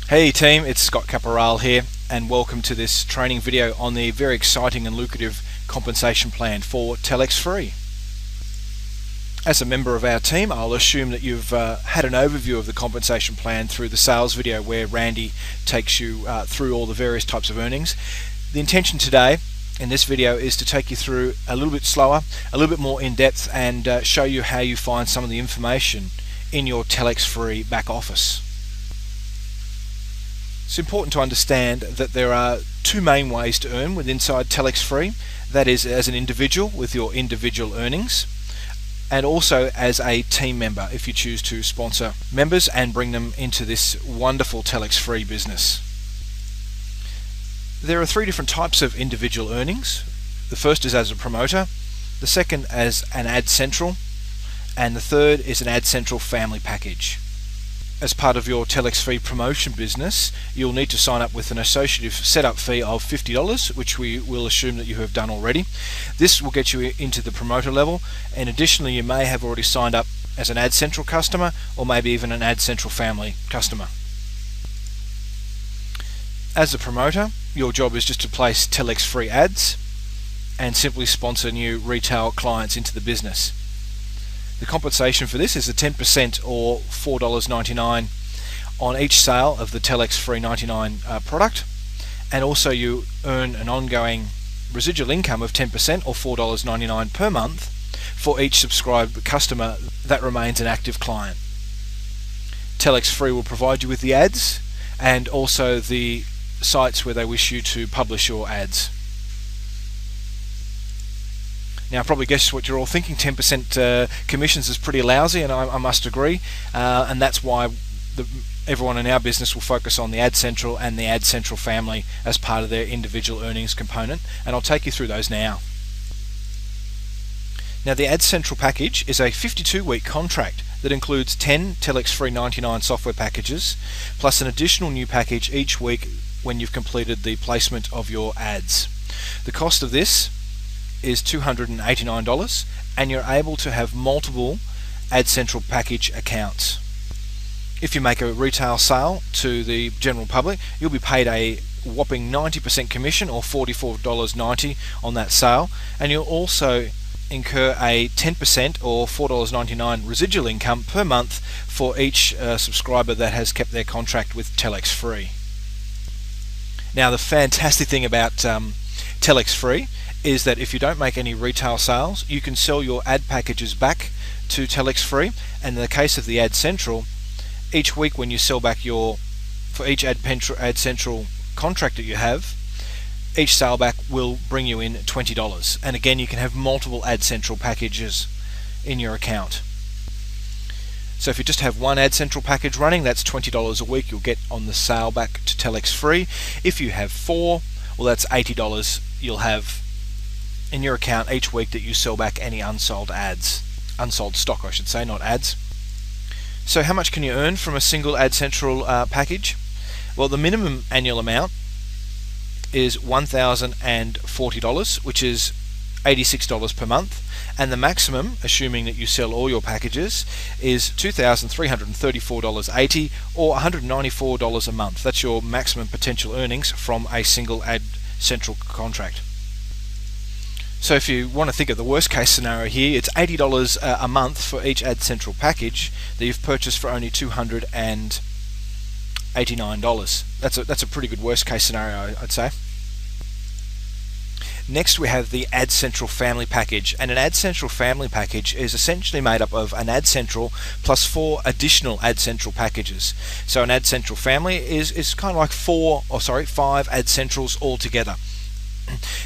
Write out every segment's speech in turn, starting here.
Hey team, it's Scott Caporal here and welcome to this training video on the very exciting and lucrative compensation plan for TelexFREE. As a member of our team, I'll assume that you've had an overview of the compensation plan through the sales video where Randy takes you through all the various types of earnings. The intention today in this video is to take you through a little bit slower, a little bit more in depth, and show you how you find some of the information in your TelexFREE back office. It's important to understand that there are two main ways to earn inside TelexFREE. That is as an individual with your individual earnings, and also as a team member if you choose to sponsor members and bring them into this wonderful TelexFREE business. There are three different types of individual earnings. The first is as a promoter, the second as an Ad Central, and the third is an Ad Central family package. As part of your TelexFREE promotion business, you'll need to sign up with an associative setup fee of $50, which we will assume that you have done already. This will get you into the promoter level, and additionally you may have already signed up as an Ad Central customer or maybe even an Ad Central family customer. As a promoter, your job is just to place TelexFREE ads and simply sponsor new retail clients into the business. The compensation for this is a 10% or $4.99 on each sale of the TelexFREE 99 product, and also you earn an ongoing residual income of 10% or $4.99 per month for each subscribed customer that remains an active client. TelexFREE will provide you with the ads and also the sites where they wish you to publish your ads. Now, I probably guess what you're all thinking, 10% commissions is pretty lousy, and I must agree, and that's why everyone in our business will focus on the Ad Central and the Ad Central family as part of their individual earnings component, and I'll take you through those now. Now, the Ad Central package is a 52-week contract that includes 10 TelexFREE 99 software packages, plus an additional new package each week when you've completed the placement of your ads. The cost of this is $289, and you're able to have multiple Ad Central package accounts. If you make a retail sale to the general public, you'll be paid a whopping 90% commission or $44.90 on that sale, and you'll also incur a 10% or $4.99 residual income per month for each subscriber that has kept their contract with TelexFREE. Now, the fantastic thing about TelexFREE is that if you don't make any retail sales, you can sell your ad packages back to TelexFREE, and in the case of the Ad Central, each week when you sell back for each Ad Central contract that you have, each sale back will bring you in $20, and again you can have multiple Ad Central packages in your account. So if you just have one Ad Central package running, that's $20 a week you'll get on the sale back to TelexFREE. If you have four, well, that's $80 you'll have in your account each week that you sell back any unsold stock, I should say, not ads. So how much can you earn from a single Ad Central package? Well, the minimum annual amount is $1,040, which is $86 per month, and the maximum, assuming that you sell all your packages, is $2,334.80 or $194 a month. That's your maximum potential earnings from a single Ad Central contract. So if you want to think of the worst case scenario here, it's $80 a month for each Ad Central package that you've purchased for only $289. That's a pretty good worst case scenario, I'd say. Next we have the Ad Central family package, and an Ad Central family package is essentially made up of an Ad Central plus 4 additional Ad Central packages. So an Ad Central family is kind of like 5 Ad Centrals altogether.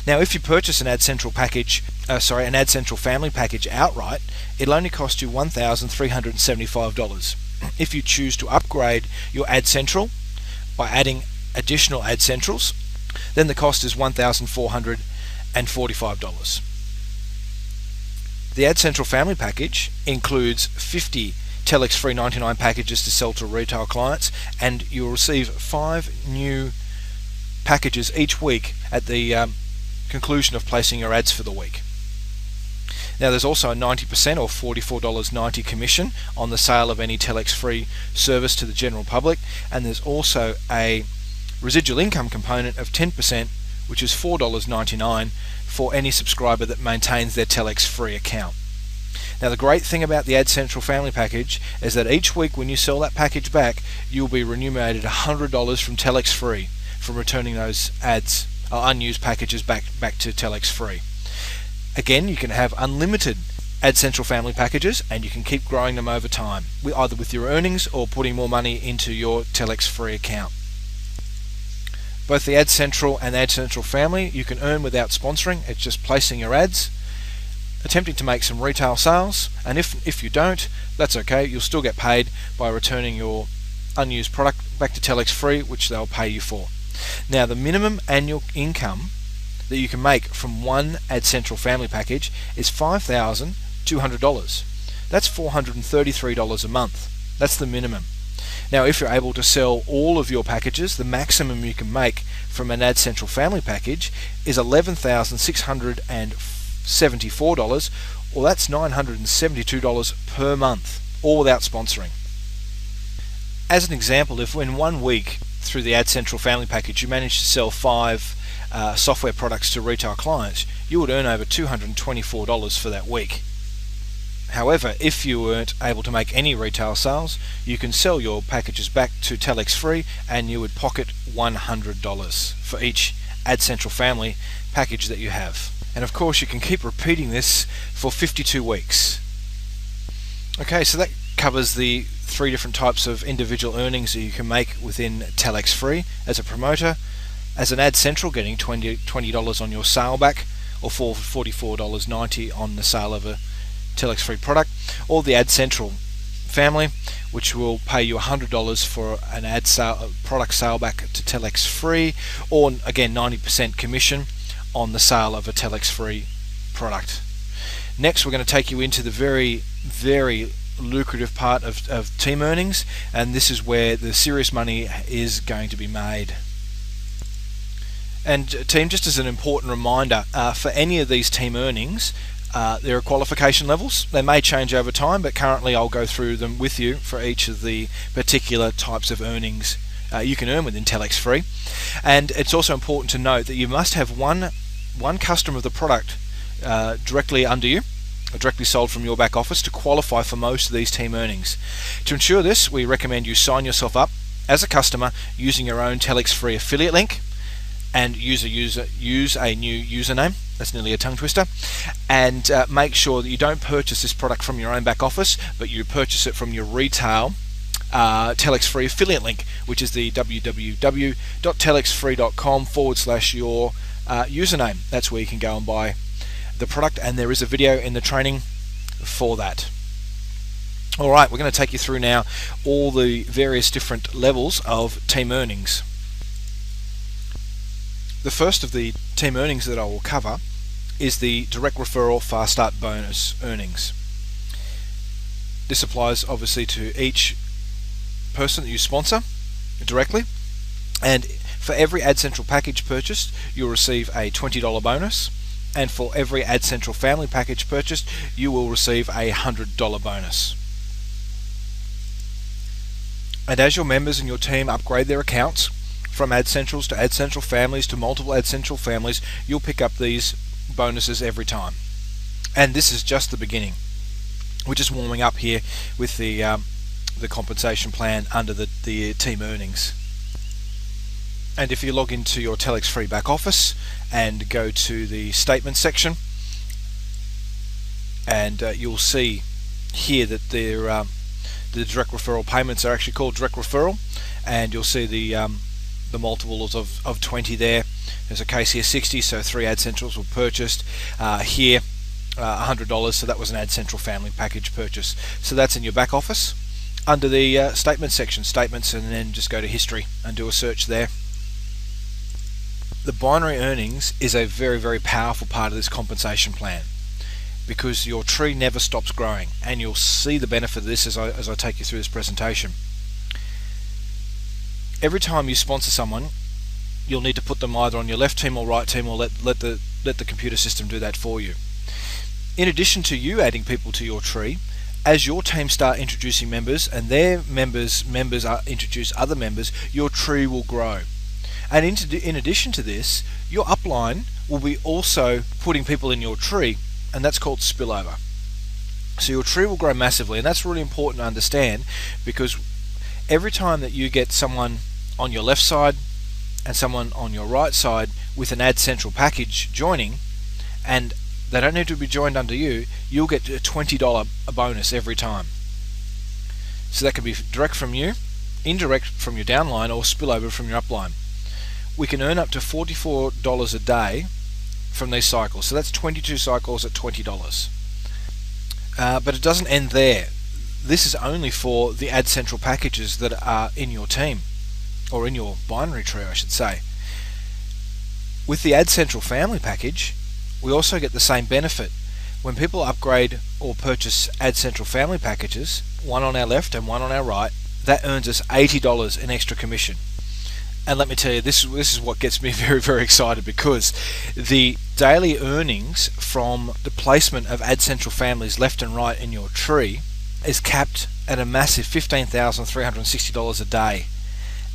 Now, if you purchase an Ad Central package, an Ad Central family package outright, it'll only cost you $1,375. If you choose to upgrade your Ad Central by adding additional Ad Centrals, then the cost is $1,445. The Ad Central family package includes 50 TelexFREE 99 packages to sell to retail clients, and you'll receive 5 new packages each week at the conclusion of placing your ads for the week. Now there's also a 90% or $44.90 commission on the sale of any TelexFREE service to the general public, and there's also a residual income component of 10%, which is $4.99 for any subscriber that maintains their TelexFREE account. Now the great thing about the Ad Central Family Package is that each week when you sell that package back, you'll be remunerated $100 from TelexFREE from returning those ads or unused packages back to TelexFREE. Again, you can have unlimited Ad Central Family Packages, and you can keep growing them over time, either with your earnings or putting more money into your TelexFREE account. Both the Ad Central and Ad Central Family you can earn without sponsoring. It's just placing your ads, attempting to make some retail sales, and if you don't, that's okay. You'll still get paid by returning your unused product back to TelexFREE, which they'll pay you for. Now the minimum annual income that you can make from one Ad Central Family Package is $5,200. That's $433 a month. That's the minimum. Now if you're able to sell all of your packages, the maximum you can make from an Ad Central Family Package is $11,674, or that's $972 per month, all without sponsoring. As an example, if in 1 week through the Ad Central Family Package you manage to sell 5 software products to retail clients, you would earn over $224 for that week. However, if you weren't able to make any retail sales, you can sell your packages back to TelexFREE and you would pocket $100 for each Ad Central Family package that you have. And of course you can keep repeating this for 52 weeks. Okay, so that covers the 3 different types of individual earnings that you can make within TelexFREE. As a promoter, as an Ad Central, getting $20 on your sale back, or for $44.90 on the sale of a TelexFREE product, or the Ad Central Family, which will pay you $100 for an product sale back to TelexFREE, or again 90% commission on the sale of a TelexFREE product. Next, we're going to take you into the very lucrative part of team earnings, and this is where the serious money is going to be made. And team, just as an important reminder, for any of these team earnings, there are qualification levels. They may change over time, but currently I'll go through them with you for each of the particular types of earnings you can earn within TelexFREE. And it's also important to note that you must have one customer of the product directly under you, or directly sold from your back office, to qualify for most of these team earnings. To ensure this, we recommend you sign yourself up as a customer using your own TelexFREE affiliate link, and use a new username. That's nearly a tongue twister. And make sure that you don't purchase this product from your own back office, but you purchase it from your retail TelexFREE affiliate link, which is the www.telexfree.com/your username. That's where you can go and buy the product, and there is a video in the training for that. Alright, we're going to take you through now all the various different levels of team earnings. The first of the team earnings that I will cover is the direct referral fast start bonus earnings. This applies obviously to each person that you sponsor directly, and for every Ad Central package purchased you'll receive a $20 bonus, and for every Ad Central Family package purchased you will receive a $100 bonus. And as your members and your team upgrade their accounts from Ad Centrals to Ad Central Families to multiple Ad Central Families, you'll pick up these bonuses every time. And this is just the beginning. We're just warming up here with the compensation plan under the team earnings. And if you log into your TelexFREE back office and go to the statement section, and you'll see here that the direct referral payments are actually called direct referral, and you'll see the multiples of 20 there. There's a case here 60, so 3 Ad Centrals were purchased. Here $100, so that was an Ad Central Family package purchase. So that's in your back office under the statement section, statements, and then just go to history and do a search there. The binary earnings is a very powerful part of this compensation plan, because your tree never stops growing, and you'll see the benefit of this as I take you through this presentation. Every time you sponsor someone, you'll need to put them either on your left team or right team, or let the computer system do that for you. In addition to you adding people to your tree, as your team start introducing members and their members introduce other members, your tree will grow. And in addition to this, your upline will be also putting people in your tree, and that's called spillover. So your tree will grow massively, and that's really important to understand, because every time that you get someone on your left side and someone on your right side with an Add Central package joining, and they don't need to be joined under you, you'll get a $20 bonus every time. So that can be direct from you, indirect from your downline, or spillover from your upline. We can earn up to $44 a day from these cycles. So that's 22 cycles at $20. But it doesn't end there. This is only for the Add Central packages that are in your team, or in your binary tree, I should say. With the Add Central family package, we also get the same benefit. When people upgrade or purchase Add Central family packages, one on our left and one on our right, that earns us $80 in extra commission. And let me tell you, this is what gets me very, very excited, because the daily earnings from the placement of Add Central families left and right in your tree is capped at a massive $15,360 a day.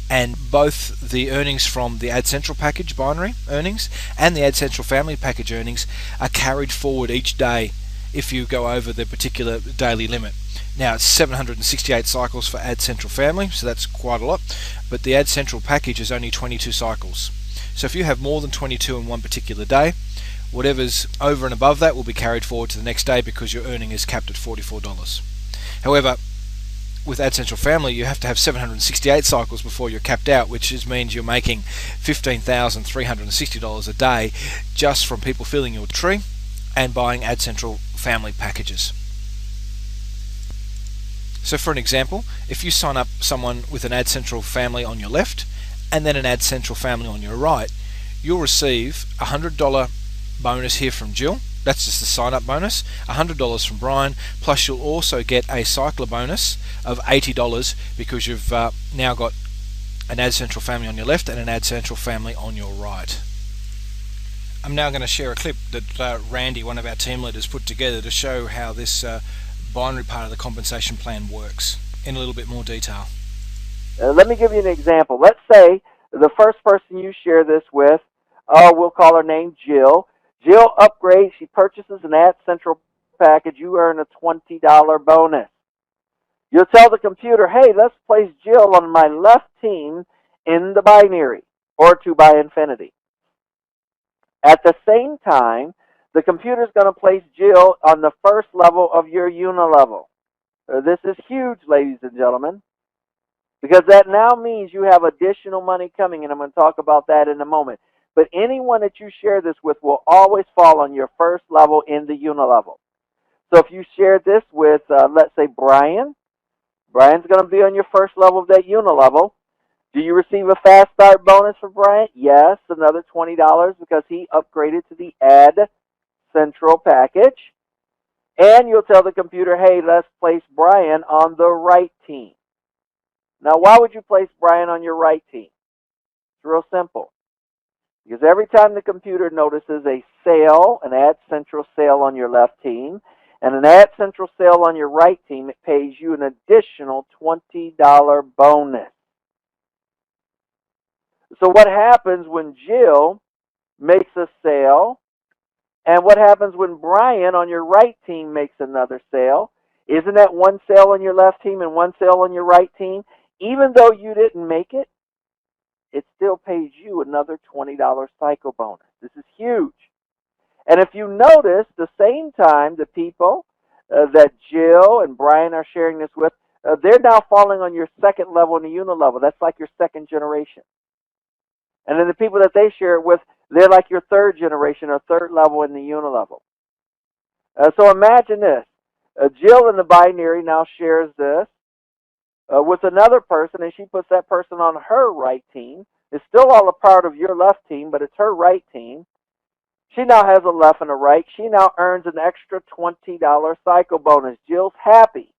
And both the earnings from the Add Central package binary earnings and the Add Central family package earnings are carried forward each day if you go over the particular daily limit. Now it's 768 cycles for Add Central family, so that's quite a lot, but the Add Central package is only 22 cycles. So if you have more than 22 in one particular day, whatever's over and above that will be carried forward to the next day, because your earning is capped at $44. However, with Add Central family, you have to have 768 cycles before you're capped out, which means you're making $15,360 a day just from people filling your tree and buying Add Central family packages. So for an example, if you sign up someone with an Add Central family on your left and then an Add Central family on your right, you'll receive a $100 bonus here from Jill. That's just the sign up bonus, $100 from Brian, plus you'll also get a cycler bonus of $80 because you've now got an Add Central family on your left and an Add Central family on your right. I'm now going to share a clip that Randy, one of our team leaders, put together to show how this binary part of the compensation plan works in a little bit more detail. Let me give you an example. Let's say the first person you share this with, we'll call her name Jill. Jill upgrades, she purchases an Add Central package, you earn a $20 bonus. You'll tell the computer, hey, let's place Jill on my left team in the binary, or 2 by infinity. At the same time, the computer is going to place Jill on the first level of your unilevel. This is huge, ladies and gentlemen, because that now means you have additional money coming, and I'm going to talk about that in a moment. But anyone that you share this with will always fall on your first level in the unilevel. So if you share this with, let's say, Brian's going to be on your first level of that unilevel. Do you receive a fast start bonus for Brian? Yes, another $20 because he upgraded to the Add Central package. And you'll tell the computer, hey, let's place Brian on the right team. Now, why would you place Brian on your right team? It's real simple. Because every time the computer notices a sale, an Add Central sale on your left team, and an Add Central sale on your right team, it pays you an additional $20 bonus. So what happens when Jill makes a sale, and what happens when Brian on your right team makes another sale? Isn't that one sale on your left team and one sale on your right team? Even though you didn't make it, it still pays you another $20 cycle bonus. This is huge. And if you notice, the same time the people that Jill and Brian are sharing this with, they're now falling on your second level in the unilevel. That's like your second generation. And then the people that they share it with, they're like your third generation or third level in the unilevel. So imagine this. Jill in the binary now shares this with another person, and she puts that person on her right team. It's still all a part of your left team, but it's her right team. She now has a left and a right. She now earns an extra $20 cycle bonus. Jill's happy.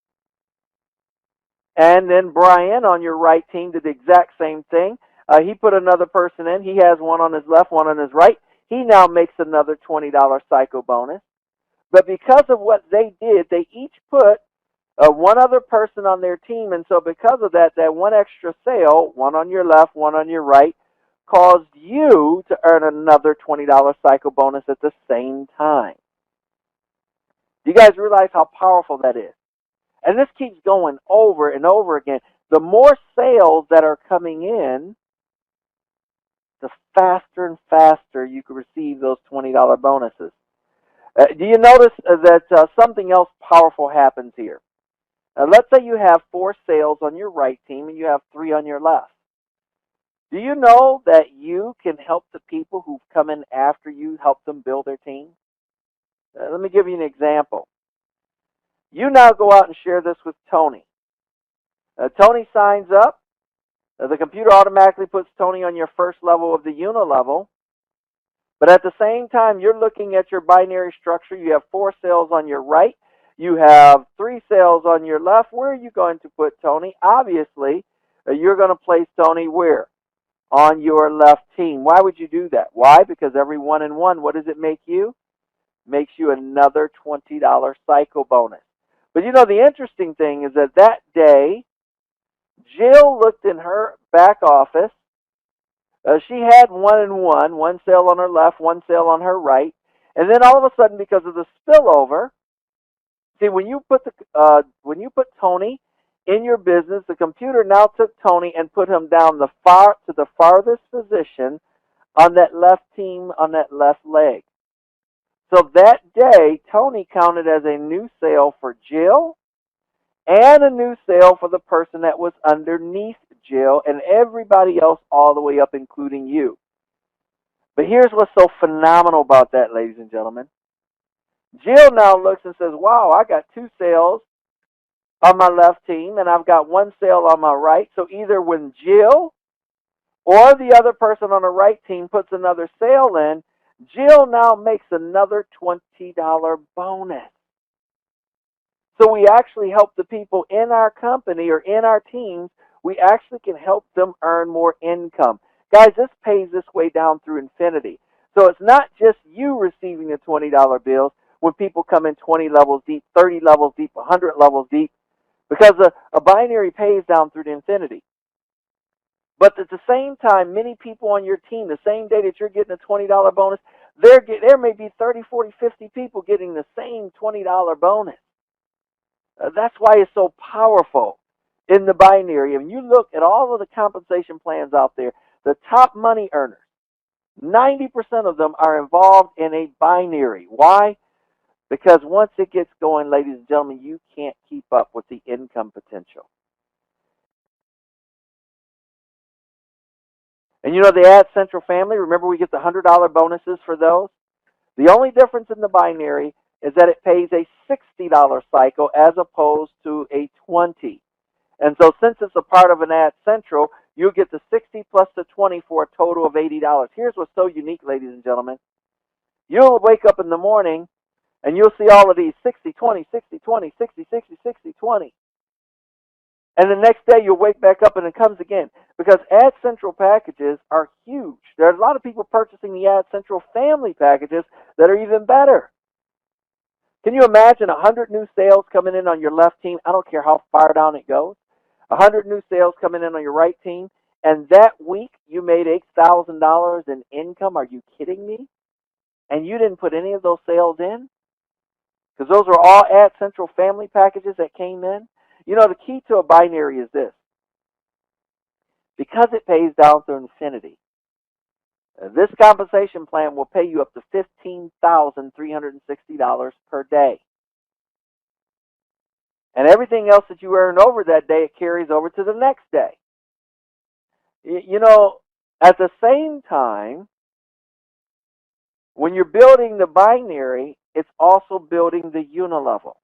And then Brian on your right team did the exact same thing. He put another person in. He has one on his left, one on his right. He now makes another $20 cycle bonus. But because of what they did, they each put one other person on their team, and so because of that, that one extra sale, one on your left, one on your right, caused you to earn another $20 cycle bonus at the same time. Do you guys realize how powerful that is? And this keeps going over and over again. The more sales that are coming in, the faster and faster you can receive those $20 bonuses. Do you notice that something else powerful happens here? Let's say you have 4 sales on your right team and you have 3 on your left. Do you know that you can help the people who've come in after you, help them build their team? Let me give you an example. You now go out and share this with Tony. Tony signs up. The computer automatically puts Tony on your first level of the unilevel. But at the same time, you're looking at your binary structure. You have 4 cells on your right. You have 3 cells on your left. Where are you going to put Tony? Obviously, you're going to place Tony where? On your left team. Why would you do that? Why? Because every 1 and 1, what does it make you? Makes you another $20 cycle bonus. But you know, the interesting thing is that day, Jill looked in her back office. She had 1 and 1, 1 cell on her left, 1 cell on her right. And then all of a sudden, because of the spillover, see, when you put Tony in your business, the computer now took Tony and put him down to the farthest position on that left team, on that left leg. So that day, Tony counted as a new sale for Jill and a new sale for the person that was underneath Jill and everybody else all the way up, including you. But here's what's so phenomenal about that, ladies and gentlemen. Jill now looks and says, wow, I got 2 sales on my left team and I've got 1 sale on my right. So either when Jill or the other person on the right team puts another sale in, Jill now makes another $20 bonus. So we actually help the people in our company or in our teams. We actually can help them earn more income. Guys, this pays this way down through infinity. So it's not just you receiving the $20 bills when people come in 20 levels deep, 30 levels deep, 100 levels deep, because a binary pays down through the infinity. But at the same time, many people on your team, the same day that you're getting a $20 bonus, there may be 30, 40, 50 people getting the same $20 bonus. That's why it's so powerful in the binary. And you look at all of the compensation plans out there, the top money earners, 90% of them are involved in a binary. Why? Because once it gets going, ladies and gentlemen, you can't keep up with the income potential. And you know the Ad Central family, remember we get the $100 bonuses for those? The only difference in the binary is that it pays a $60 cycle as opposed to a $20. And so since it's a part of an Ad Central, you get the $60 plus the $20 for a total of $80. Here's what's so unique, ladies and gentlemen. You'll wake up in the morning and you'll see all of these 60, 20, 60, 20, 60, 60, 60, 20. And the next day you'll wake back up and it comes again. Because Ad Central packages are huge. There are a lot of people purchasing the Ad Central family packages that are even better. Can you imagine 100 new sales coming in on your left team? I don't care how far down it goes. 100 new sales coming in on your right team. And that week you made $8,000 in income. Are you kidding me? And you didn't put any of those sales in? Because those were all Ad Central family packages that came in. You know, the key to a binary is this. Because it pays down through infinity, this compensation plan will pay you up to $15,360 per day. And everything else that you earn over that day, it carries over to the next day. You know, at the same time, when you're building the binary, it's also building the unilevel.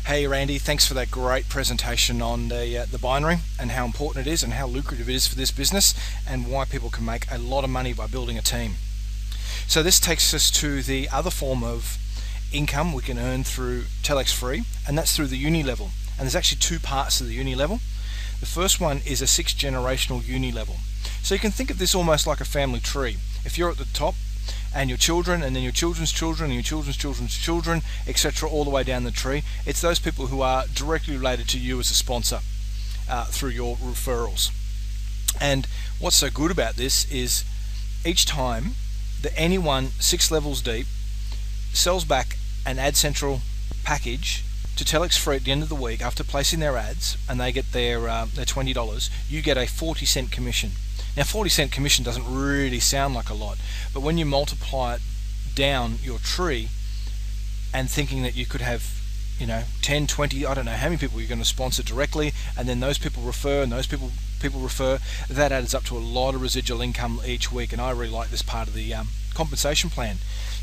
Hey Randy, thanks for that great presentation on the binary and how important it is and how lucrative it is for this business and why people can make a lot of money by building a team. So this takes us to the other form of income we can earn through TelexFREE, and that's through the uni level. And there's actually 2 parts to the uni level. The first one is a 6th generational uni level. So you can think of this almost like a family tree. If you're at the top, and your children, and then your children's children, and your children's children's children, etc., all the way down the tree. It's those people who are directly related to you as a sponsor through your referrals. And what's so good about this is each time that anyone 6 levels deep sells back an Ad Central package to TelexFREE at the end of the week after placing their ads, and they get their $20, you get a 40-cent commission. Now 40-cent commission doesn't really sound like a lot, but when you multiply it down your tree and thinking that you could have 10, 20, I don't know how many people you're going to sponsor directly, and then those people refer, and those people refer, that adds up to a lot of residual income each week. And I really like this part of the compensation plan.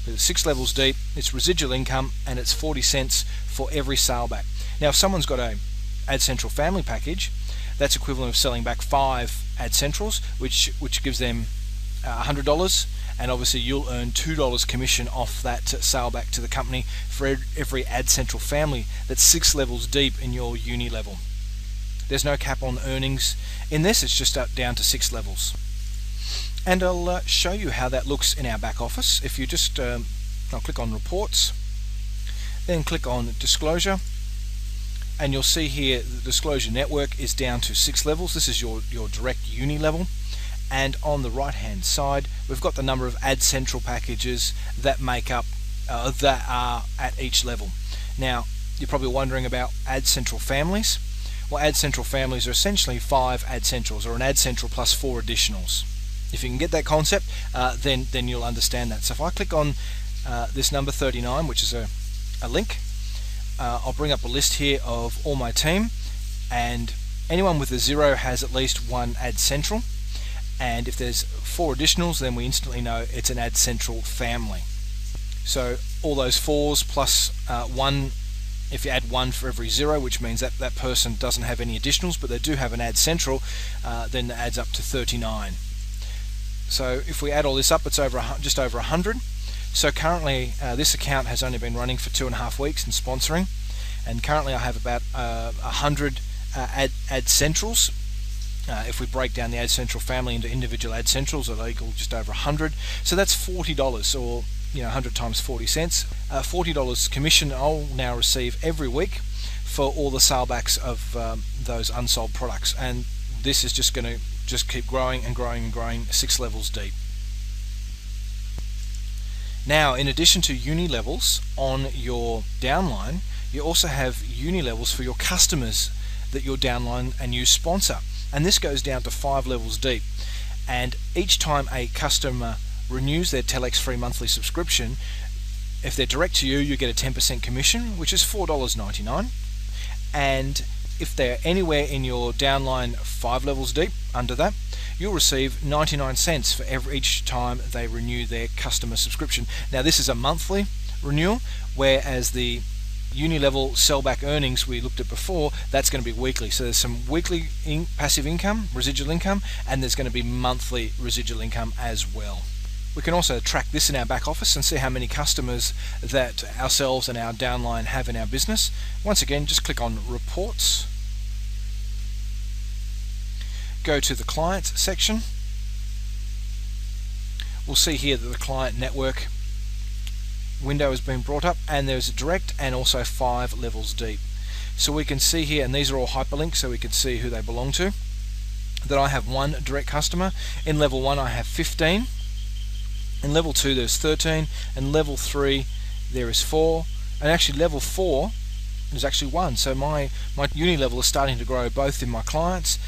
It's 6 levels deep, it's residual income, and it's 40 cents for every sale back. Now if someone's got a Ad Central family package, that's equivalent of selling back 5 Ad Centrals, which gives them $100, and obviously you'll earn $2 commission off that sale back to the company for every Ad Central family that's 6 levels deep in your uni level. There's no cap on earnings in this, it's just down to 6 levels. And I'll show you how that looks in our back office. If you just, I'll click on Reports, then click on Disclosure, and you'll see here the Disclosure Network is down to 6 levels. This is your direct uni level. And on the right hand side we've got the number of Ad Central packages that make up that are at each level. Now you're probably wondering about Ad Central families. Well, Ad Central families are essentially 5 Ad Centrals, or an Ad Central plus 4 additionals. If you can get that concept, then you'll understand that. So if I click on this number 39, which is a link, I'll bring up a list here of all my team, and anyone with a 0 has at least 1 Ad Central. And if there's 4 additionals, then we instantly know it's an Ad Central family. So all those 4s plus 1, if you add 1 for every 0, which means that that person doesn't have any additionals, but they do have an Ad Central, then that adds up to 39. So if we add all this up, it's just over 100. So currently this account has only been running for 2.5 weeks in sponsoring, and currently I have about 100 Ad Centrals. If we break down the Ad Central family into individual Ad Centrals, it'll equal just over 100. So that's $40, or 100 times 40 cents. $40 commission I'll now receive every week for all the salebacks of those unsold products, and this is just going to keep growing and growing and growing 6 levels deep. Now, in addition to uni levels on your downline, you also have uni levels for your customers that your downline and you sponsor. And this goes down to 5 levels deep. And each time a customer renews their TelexFREE monthly subscription, if they're direct to you, you get a 10% commission, which is $4.99. And if they're anywhere in your downline 5 levels deep, under that, you'll receive 99 cents for each time they renew their customer subscription. Now this is a monthly renewal, whereas the uni level sellback earnings we looked at before, that's going to be weekly. So there's some weekly passive income, residual income, and there's going to be monthly residual income as well. We can also track this in our back office and see how many customers that ourselves and our downline have in our business. Once again, just click on Reports, go to the Clients section. We'll see here that the client network window has been brought up, and there's a direct and also 5 levels deep. So we can see here, and these are all hyperlinks so we can see who they belong to, that I have 1 direct customer. In level 1 I have 15, in level 2 there's 13, and level 3 there is 4, and actually level 4 is actually 1. So my uni level is starting to grow both in my clients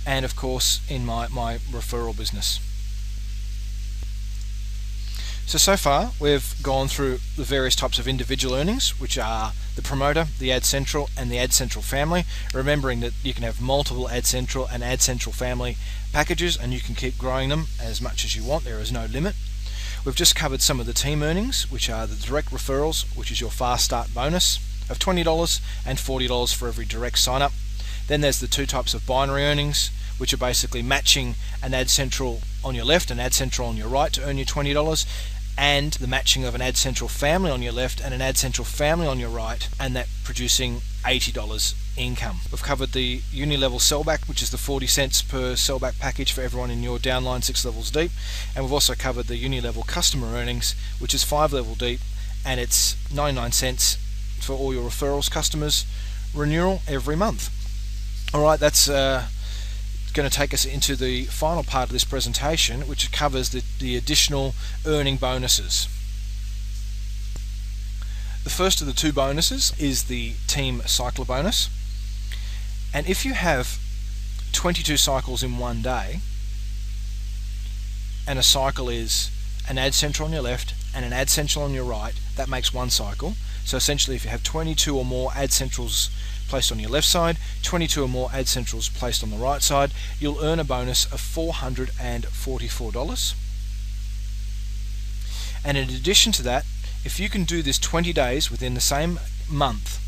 and of course in my referral business. So far we've gone through the various types of individual earnings, which are the promoter, the Ad Central, and the Ad Central family, remembering that you can have multiple Ad Central and Ad Central family packages, and you can keep growing them as much as you want. There is no limit. We've just covered some of the team earnings, which are the direct referrals, which is your fast start bonus of $20 and $40 for every direct sign up. Then there's the 2 types of binary earnings, which are basically matching an Ad Central on your left and Ad Central on your right to earn you $20, and the matching of an Ad Central family on your left and an Ad Central family on your right, and that producing $80 income. We've covered the uni-level sellback, which is the 40 cents per sellback package for everyone in your downline 6 levels deep, and we've also covered the uni-level customer earnings, which is 5 level deep, and it's 99 cents for all your referrals customers renewal every month. Alright, that's going to take us into the final part of this presentation, which covers the additional earning bonuses. The first of the two bonuses is the team cycler bonus, and if you have 22 cycles in one day, and a cycle is an ad central on your left and an ad central on your right, that makes one cycle. So essentially, if you have 22 or more ad centrals placed on your left side, 22 or more ad centrals placed on the right side, you'll earn a bonus of $444. And in addition to that, if you can do this 20 days within the same month,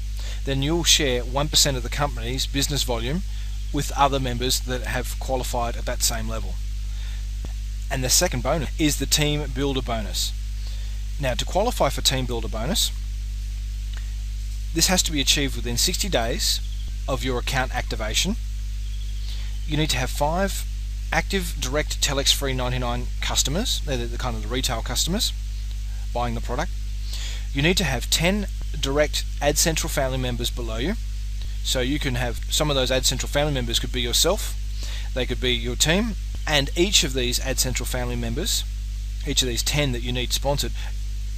then you'll share 1% of the company's business volume with other members that have qualified at that same level. And the second bonus is the team builder bonus. Now, to qualify for team builder bonus, this has to be achieved within 60 days of your account activation. You need to have 5 active direct TelexFREE 99 customers. They're the kind of the retail customers buying the product. You need to have 10 direct Ad Central family members below you. So you can have some of those Ad Central family members could be yourself, they could be your team, and each of these Ad Central family members, each of these 10 that you need sponsored,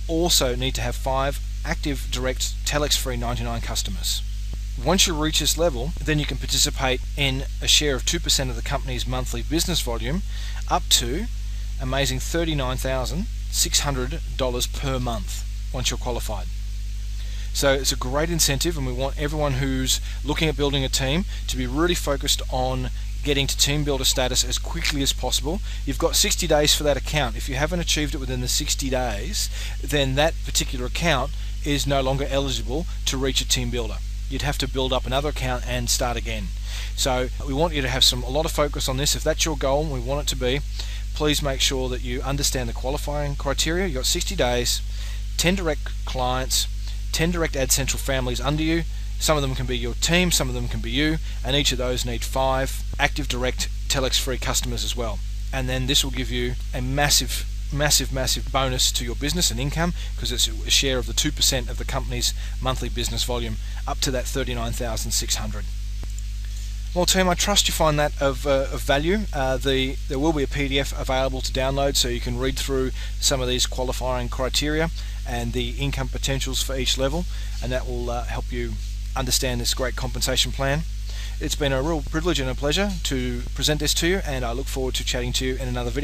also need to have 5 active direct TelexFREE 99 customers. Once you reach this level, then you can participate in a share of 2% of the company's monthly business volume, up to amazing $39,600 per month once you're qualified. So it's a great incentive, and we want everyone who's looking at building a team to be really focused on getting to team builder status as quickly as possible. You've got 60 days for that account. If you haven't achieved it within the 60 days, then that particular account is no longer eligible to reach a team builder. You'd have to build up another account and start again. So we want you to have a lot of focus on this. If that's your goal, and we want it to be, please make sure that you understand the qualifying criteria. You've got 60 days, 10 direct clients, 10 direct Ad Central families under you. Some of them can be your team, some of them can be you, and each of those need 5 active direct TelexFREE customers as well. And then this will give you a massive bonus to your business and income, because it's a share of the 2% of the company's monthly business volume, up to that $39,600. Well, team, I trust you find that of value. There will be a PDF available to download, so you can read through some of these qualifying criteria and the income potentials for each level, and that will help you understand this great compensation plan. It's been a real privilege and a pleasure to present this to you, and I look forward to chatting to you in another video.